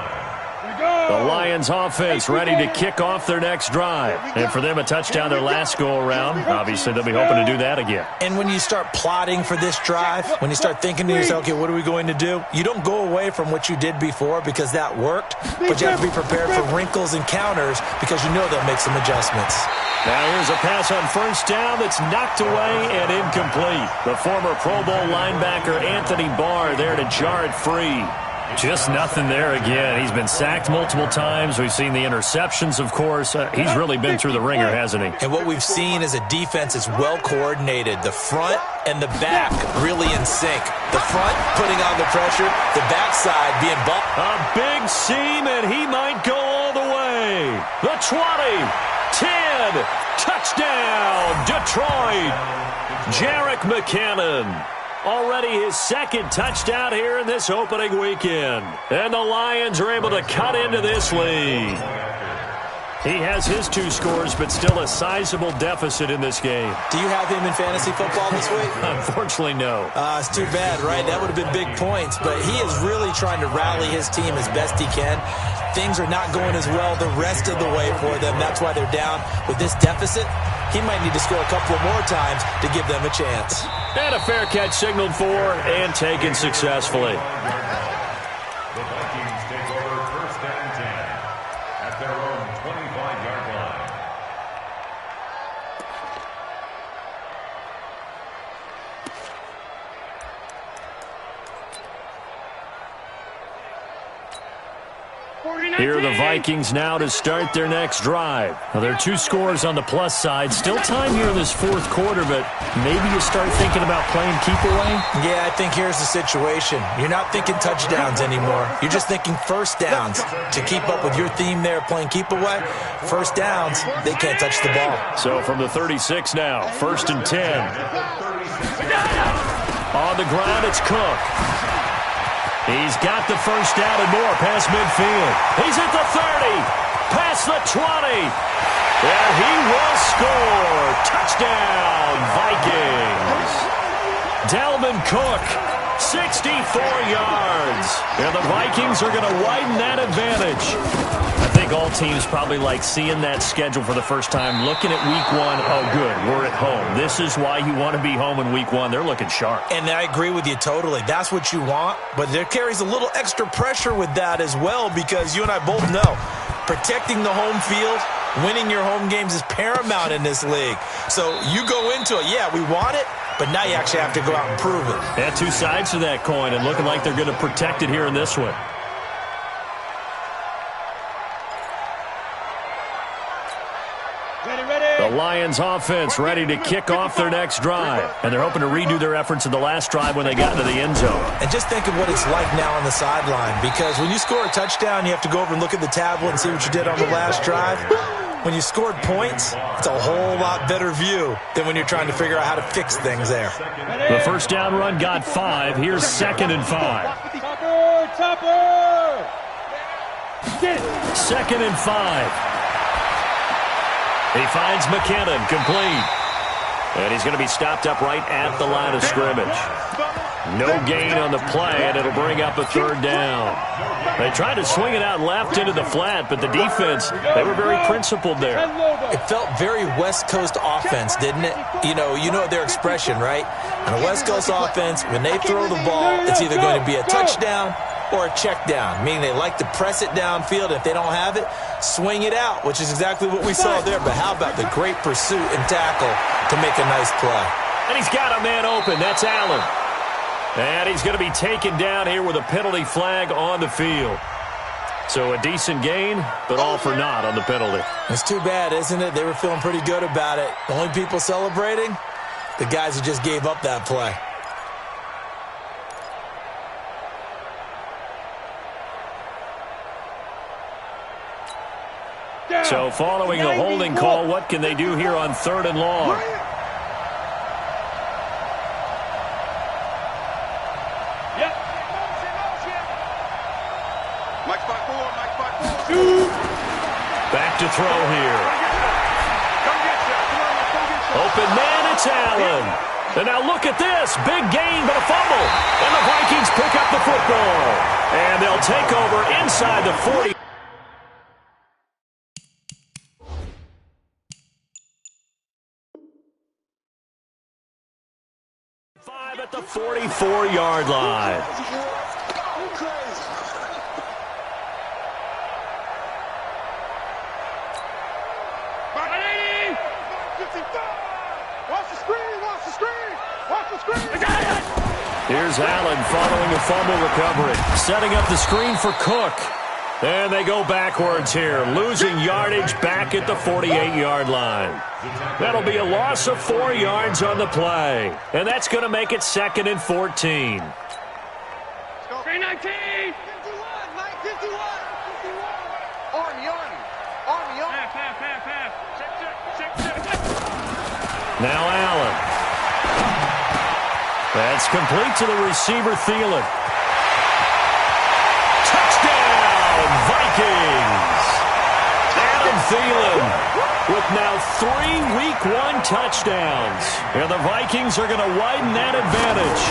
Speaker 1: The Lions offense ready to kick off their next drive. And for them, a touchdown their last go-around. Obviously, they'll be hoping to do that again.
Speaker 2: And when you start plotting for this drive, when you start thinking to yourself, okay, what are we going to do? You don't go away from what you did before because that worked, but you have to be prepared for wrinkles and counters because you know they'll make some adjustments.
Speaker 1: Now here's a pass on first down that's knocked away and incomplete. The former Pro Bowl linebacker Anthony Barr there to jar it free. Just nothing there again. He's been sacked multiple times. We've seen the interceptions, of course. He's really been through the ringer, hasn't he?
Speaker 2: And what we've seen is a defense that's well coordinated. The front and the back really in sync. The front putting on the pressure, the backside being bumped.
Speaker 1: A big seam, and he might go all the way. The 20, 10, touchdown, Detroit. Jerick McKinnon. Already his 2nd touchdown here in this opening weekend. And the Lions are able to cut into this lead. He has his 2 scores, but still a sizable deficit in this game.
Speaker 2: Do you have him in fantasy football this week?
Speaker 1: Unfortunately, no.
Speaker 2: It's too bad, right? That would have been big points. But he is really trying to rally his team as best he can. Things are not going as well the rest of the way for them. That's why they're down with this deficit. He might need to score a couple more times to give them a chance.
Speaker 1: And a fair catch signaled for and taken successfully.
Speaker 3: The Vikings take over 1st and 10 at their own 25-yard line.
Speaker 1: Here are the Vikings now to start their next drive. Well, there are 2 scores on the plus side. Still time here in this 4th quarter, but maybe you start thinking about playing keep away?
Speaker 2: Yeah, I think here's the situation. You're not thinking touchdowns anymore. You're just thinking first downs. To keep up with your theme there, playing keep away, first downs, they can't touch the ball.
Speaker 1: So from the 36 now, 1st and 10. On the ground, it's Cook. He's got the first down and more past midfield. He's at the 30, past the 20, and he will score. Touchdown, Vikings. Dalvin Cook, 64 yards. And the Vikings are going to widen that advantage. I think all teams probably like seeing that schedule for the first time, looking at week one. Oh, good, we're at home. This is why you want to be home in week one. They're looking sharp.
Speaker 2: And I agree with you totally. That's what you want, but there carries a little extra pressure with that as well, because you and I both know protecting the home field, winning your home games is paramount in this league. So you go into it, yeah, we want it, but now you actually have to go out and prove it.
Speaker 1: Yeah, two sides to that coin, and looking like they're going to protect it here in this one. The Lions offense ready to kick off their next drive. And they're hoping to redo their efforts in the last drive when they got into the end zone.
Speaker 2: And just think of what it's like now on the sideline, because when you score a touchdown, you have to go over and look at the tablet and see what you did on the last drive. When you scored points, it's a whole lot better view than when you're trying to figure out how to fix things there.
Speaker 1: The first down run got 5. Here's 2nd and 5.
Speaker 4: Topper!
Speaker 1: 2nd and 5. He finds McKinnon, complete. And he's going to be stopped up right at the line of scrimmage. No gain on the play, and it'll bring up a 3rd down. They tried to swing it out left into the flat, but the defense, they were very principled there.
Speaker 2: It felt very West Coast offense, didn't it? You know their expression, right? On a West Coast offense, when they throw the ball, it's either going to be a touchdown or a check down, meaning they like to press it downfield. If they don't have it, swing it out, which is exactly what we saw there. But how about the great pursuit and tackle to make a nice play?
Speaker 1: And he's got a man open. That's Allen. And he's going to be taken down here with a penalty flag on the field. So a decent gain, but all for naught on the penalty.
Speaker 2: It's too bad, isn't it? They were feeling pretty good about it. The only people celebrating, the guys who just gave up that play.
Speaker 1: So following the holding call, what can they do here on 3rd and long? Back to throw here. Open man, it's Allen. And now look at this. Big gain, but a fumble. And the Vikings pick up the football. And they'll take over inside the 40. At the 44-yard line. Here's Allen following a fumble recovery. Setting up the screen for Cook. And they go backwards here, losing yardage back at the 48-yard line. That'll be a loss of 4 yards on the play. And that's going to make it 2nd and 14.
Speaker 4: 319!
Speaker 1: Now Allen. That's complete to the receiver, Thielen. Touchdown, Vikings! Adam Thielen with now 3 Week 1 touchdowns. And the Vikings are going to widen that advantage.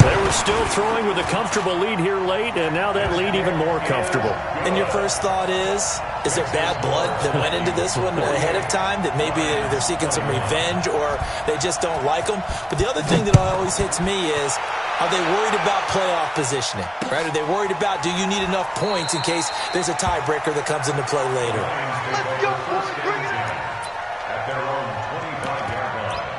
Speaker 1: They were still throwing with a comfortable lead here late, and now that lead even more comfortable.
Speaker 2: And your first thought is there bad blood that went into this one ahead of time, that maybe they're seeking some revenge or they just don't like them? But the other thing that always hits me is, are they worried about playoff positioning? Right? Are they worried about, do you need enough points in case there's a tiebreaker that comes into play later?
Speaker 4: Let's go, boys. Bring it.
Speaker 3: At their own 25-yard line.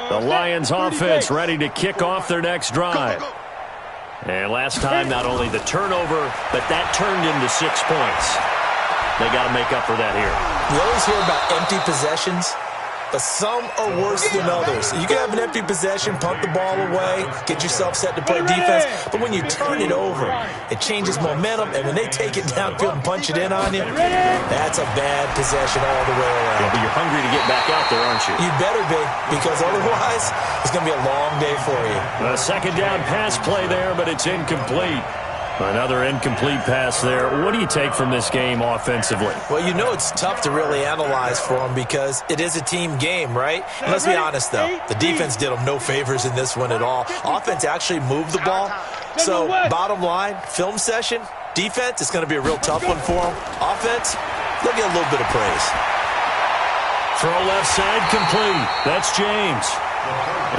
Speaker 1: The Lions offense ready to kick off their next drive. And last time, not only the turnover, but that turned into 6 points. They got to make up for that here.
Speaker 2: You always hear about empty possessions. but some are worse than others. You can have an empty possession, punt the ball away, get yourself set to play defense, but when you turn it over, it changes momentum, and when they take it downfield and punch it in on you, that's a bad possession all the way around.
Speaker 1: Yeah, but you're hungry to get back out there, aren't you?
Speaker 2: You better be, because otherwise it's going to be a long day for you.
Speaker 1: A second down pass play there, but it's incomplete. Another incomplete pass there. What do you take from this game offensively?
Speaker 2: Well, you know it's tough to really analyze for them because it is a team game, right? And let's be honest, though. The defense did them no favors in this one at all. Offense actually moved the ball. So, bottom line, film session, defense, it's going to be a real tough one for them. Offense, they'll get a little bit of praise.
Speaker 1: Throw left side complete. That's James.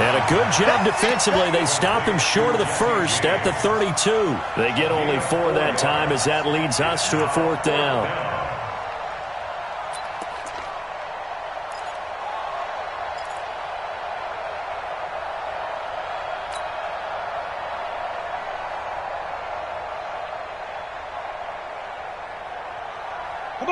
Speaker 1: And a good job defensively. They stop him short of the first at the 32. They get only 4 that time as that leads us to a 4th down.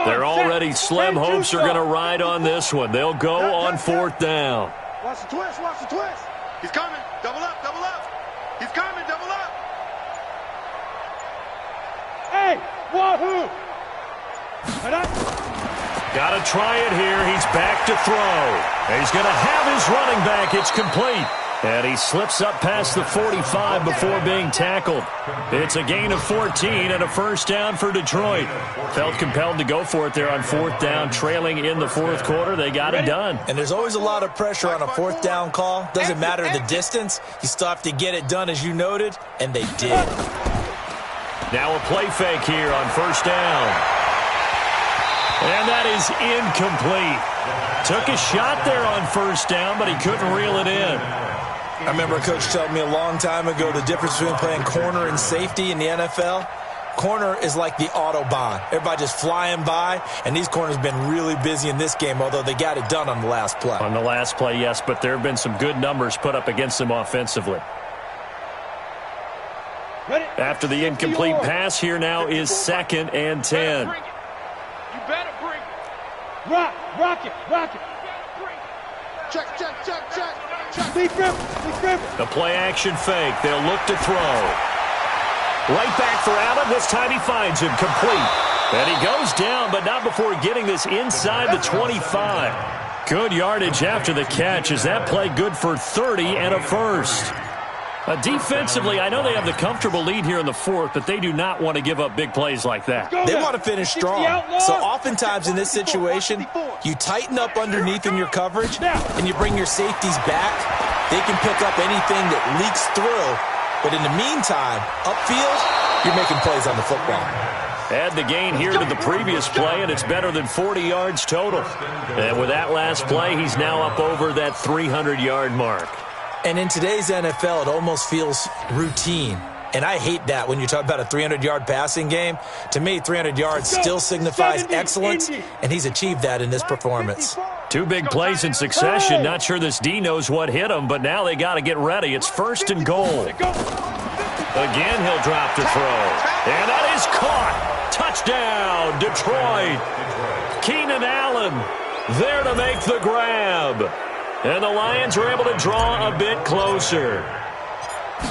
Speaker 1: They're already slim hopes are going to ride on this one. They'll go on 4th down.
Speaker 4: Watch the twist, watch the twist. He's coming. Double up, double up. He's coming, double up. Hey, wahoo!
Speaker 1: Got to try it here. He's back to throw. He's going to have his running back. It's complete. And he slips up past the 45 before being tackled. It's a gain of 14 and a 1st down for Detroit. Felt compelled to go for it there on 4th down, trailing in the 4th quarter. They got it done.
Speaker 2: And there's always a lot of pressure on a 4th down call. Doesn't matter the distance. You still have to get it done, as you noted, and they did.
Speaker 1: Now a play fake here on 1st down. And that is incomplete. Took a shot there on 1st down, but he couldn't reel it in.
Speaker 2: I remember a coach telling me a long time ago the difference between playing corner and safety in the NFL. Corner is like the Autobahn. Everybody just flying by, and these corners have been really busy in this game, although they got it done on the last play.
Speaker 1: On the last play, yes, but there have been some good numbers put up against them offensively. After the incomplete pass, here now is 2nd and 10.
Speaker 4: You better bring it. Rock it. Check.
Speaker 1: The play action fake. They'll look to throw. Right back for Allen. This time he finds him complete. And he goes down, but not before getting this inside the 25. Good yardage after the catch. Is that play good for 30 and a 1st? Defensively, I know they have the comfortable lead here in the 4th, but they do not want to give up big plays like that.
Speaker 2: They want to finish strong. So oftentimes in this situation, you tighten up underneath in your coverage, and you bring your safeties back. They can pick up anything that leaks through. But in the meantime, upfield, you're making plays on the football.
Speaker 1: Add the gain here to the previous play, and it's better than 40 yards total. And with that last play, he's now up over that 300-yard mark.
Speaker 2: And in today's NFL, it almost feels routine. And I hate that when you talk about a 300-yard passing game. To me, 300 yards still signifies excellence, and he's achieved that in this performance.
Speaker 1: 2 big plays in succession. Not sure this D knows what hit him, but now they got to get ready. It's 1st and goal. Again, he'll drop to throw. And that is caught. Touchdown, Detroit. Keenan Allen there to make the grab. And the Lions are able to draw a bit closer.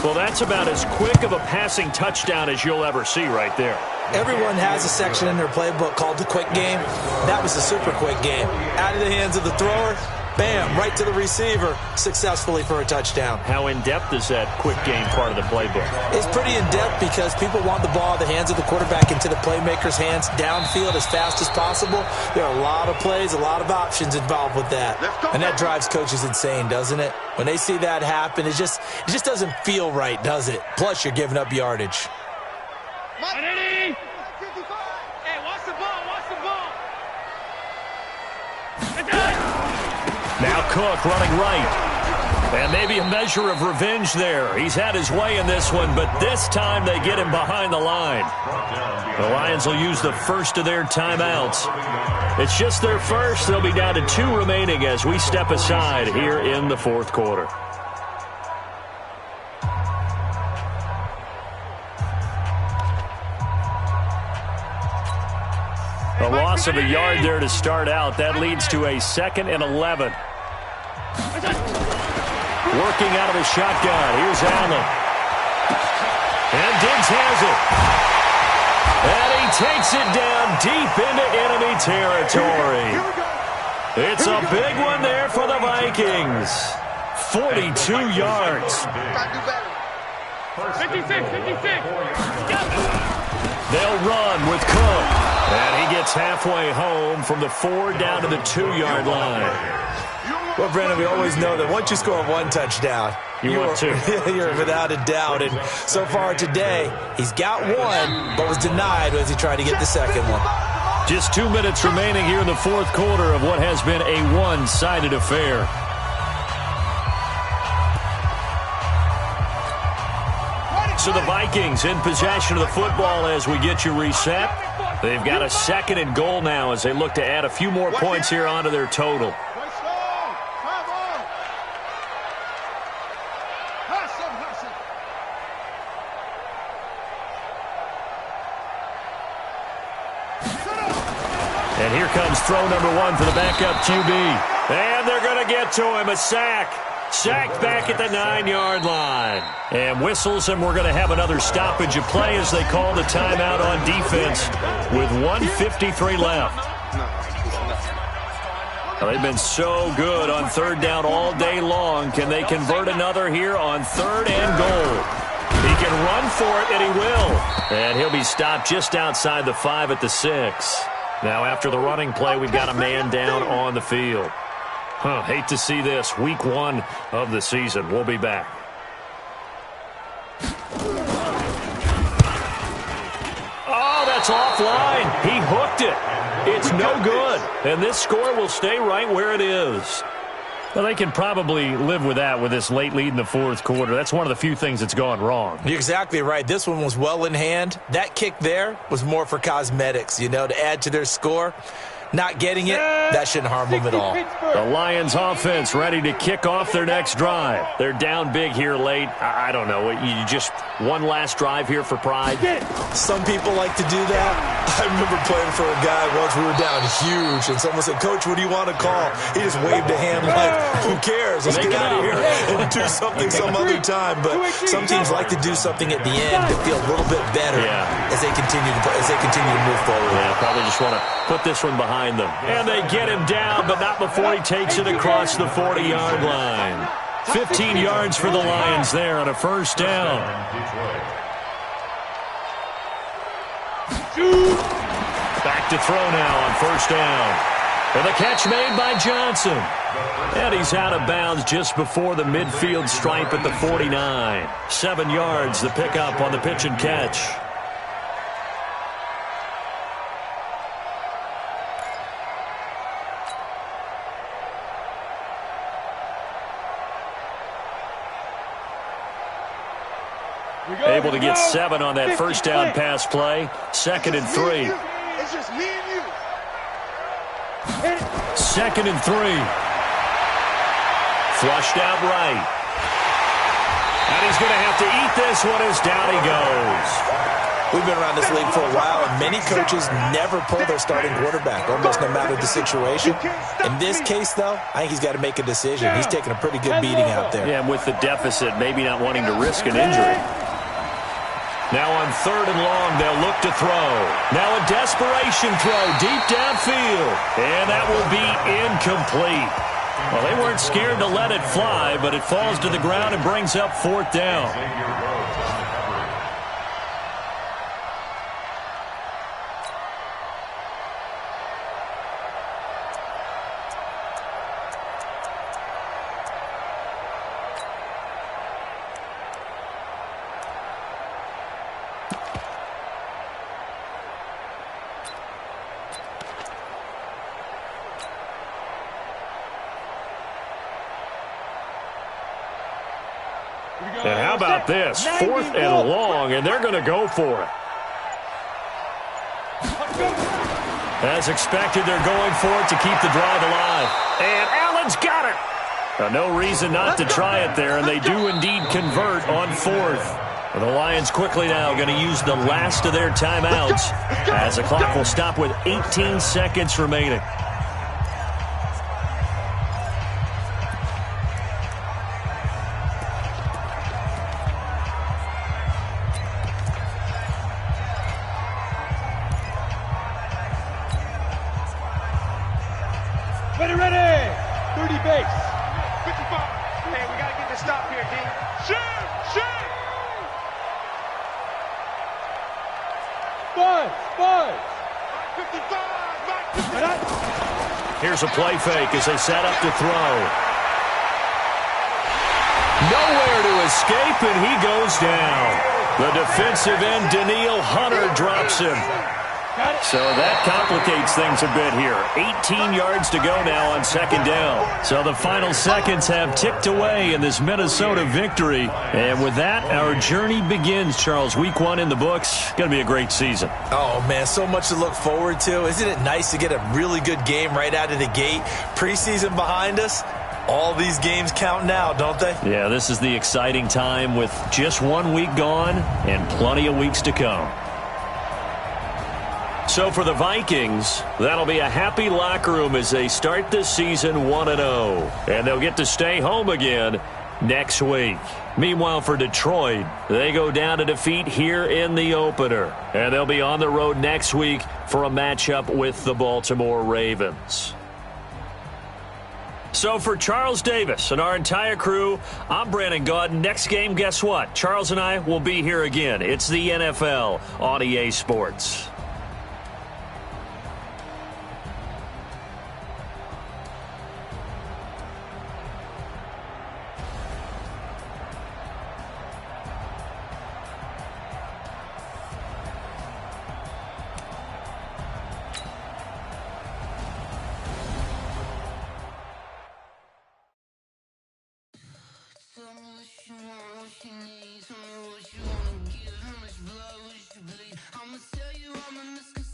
Speaker 1: Well, that's about as quick of a passing touchdown as you'll ever see right there.
Speaker 2: Everyone has a section in their playbook called the quick game. That was a super quick game. Out of the hands of the thrower, bam, right to the receiver, successfully for a touchdown.
Speaker 1: How in-depth is that quick game part of the playbook?
Speaker 2: It's pretty in-depth because people want the ball in the hands of the quarterback into the playmaker's hands downfield as fast as possible. There are a lot of plays, a lot of options involved with that. And that drives coaches insane, doesn't it? When they see that happen, it just doesn't feel right, does it? Plus, you're giving up yardage.
Speaker 4: Hey, watch the ball.
Speaker 1: Now Cook running right. And maybe a measure of revenge there. He's had his way in this one, but this time they get him behind the line. The Lions will use the first of their timeouts. It's just their first. They'll be down to 2 remaining as we step aside here in the 4th quarter. A loss of a yard there to start out. That leads to a 2nd and 11. Working out of the shotgun. Here's Allen. And Diggs has it. And he takes it down deep into enemy territory. It's a big one there for the Vikings. 42 yards.
Speaker 4: 56, 56.
Speaker 1: They'll run with Cook. And he gets halfway home from the 4 down to the 2-yard line.
Speaker 2: Well, Brandon, we always know that once you score one touchdown, you're without a doubt. And so far today, he's got one, but was denied as he tried to get the second one.
Speaker 1: Just 2 minutes remaining here in the fourth quarter of what has been a one-sided affair. So the Vikings in possession of the football as we get you reset. They've got a 2nd and goal now as they look to add a few more points here onto their total. And here comes throw number 1 for the backup QB. And they're going to get to him. A sack. Sacked back at the 9-yard line. And whistles, and we're going to have another stoppage of play as they call the timeout on defense with 1:53 left. Now, they've been so good on 3rd down all day long. Can they convert another here on 3rd and goal? He can run for it, and he will. And he'll be stopped just outside the 5 at the 6. Now, after the running play, we've got a man down on the field. Hate to see this. Week 1 of the season. We'll be back. Oh, that's offline. He hooked it. It's no good. And this score will stay right where it is. Well, they can probably live with that with this late lead in the fourth quarter. That's one of the few things that's gone wrong.
Speaker 2: You're exactly right. This one was well in hand. That kick there was more for cosmetics, to add to their score. Not getting it, that shouldn't harm them at all.
Speaker 1: The Lions offense ready to kick off their next drive. They're down big here late. I don't know. You just one last drive here for pride?
Speaker 2: Some people like to do that. I remember playing for a guy once. We were down huge, and someone said, "Coach, what do you want to call?" He just waved a hand like, "Who cares? Let's get out of here and do something some other time." But some teams like to do something at the end to feel a little bit better as they continue to move forward.
Speaker 1: Yeah, probably just want to put this one behind them. And they get him down, but not before he takes it across the 40-yard line. 15 yards for the Lions there on a 1st down. Back to throw now on 1st down. And the catch made by Johnson. And he's out of bounds just before the midfield stripe at the 49. 7 yards, the pickup on the pitch and catch. Able to get 7 on that 1st down pass play. 2nd and 3.
Speaker 4: It's just me and you.
Speaker 1: 2nd and 3. Flushed out right. And he's going to have to eat this one as down he goes.
Speaker 2: We've been around this league for a while, and many coaches never pull their starting quarterback, almost no matter the situation. In this case, though, I think he's got to make a decision. He's taking a pretty good beating out there.
Speaker 1: Yeah, and with the deficit, maybe not wanting to risk an injury. Now on 3rd and long, they'll look to throw. Now a desperation throw deep downfield. And that will be incomplete. Well, they weren't scared to let it fly, but it falls to the ground and brings up 4th down. And how about this? 4th and long, and they're going to go for it. As expected, they're going for it to keep the drive alive. And Allen's got it. Now, no reason not to try it there, and they do indeed convert on 4th. The Lions quickly now going to use the last of their timeouts as the clock will stop with 18 seconds remaining.
Speaker 4: 55. Hey, we got to get the stop here, D. Shoot! Five. 55.
Speaker 1: Here's a play fake as they set up to throw. Nowhere to escape, and he goes down. The defensive end, Daniil Hunter, drops him. So that complicates things a bit here. 18 yards to go now on second down. So the final seconds have ticked away in this Minnesota victory. And with that, our journey begins, Charles. Week 1 in the books. Going to be a great season.
Speaker 2: Oh, man, so much to look forward to. Isn't it nice to get a really good game right out of the gate? Preseason behind us. All these games count now, don't they?
Speaker 1: Yeah, this is the exciting time with just 1 week gone and plenty of weeks to come. So for the Vikings, that'll be a happy locker room as they start this season 1-0. And they'll get to stay home again next week. Meanwhile, for Detroit, they go down to defeat here in the opener. And they'll be on the road next week for a matchup with the Baltimore Ravens. So for Charles Davis and our entire crew, I'm Brandon Gaudin. Next game, guess what? Charles and I will be here again. It's the NFL on EA Sports.
Speaker 5: I'ma tell you I'm a misconception.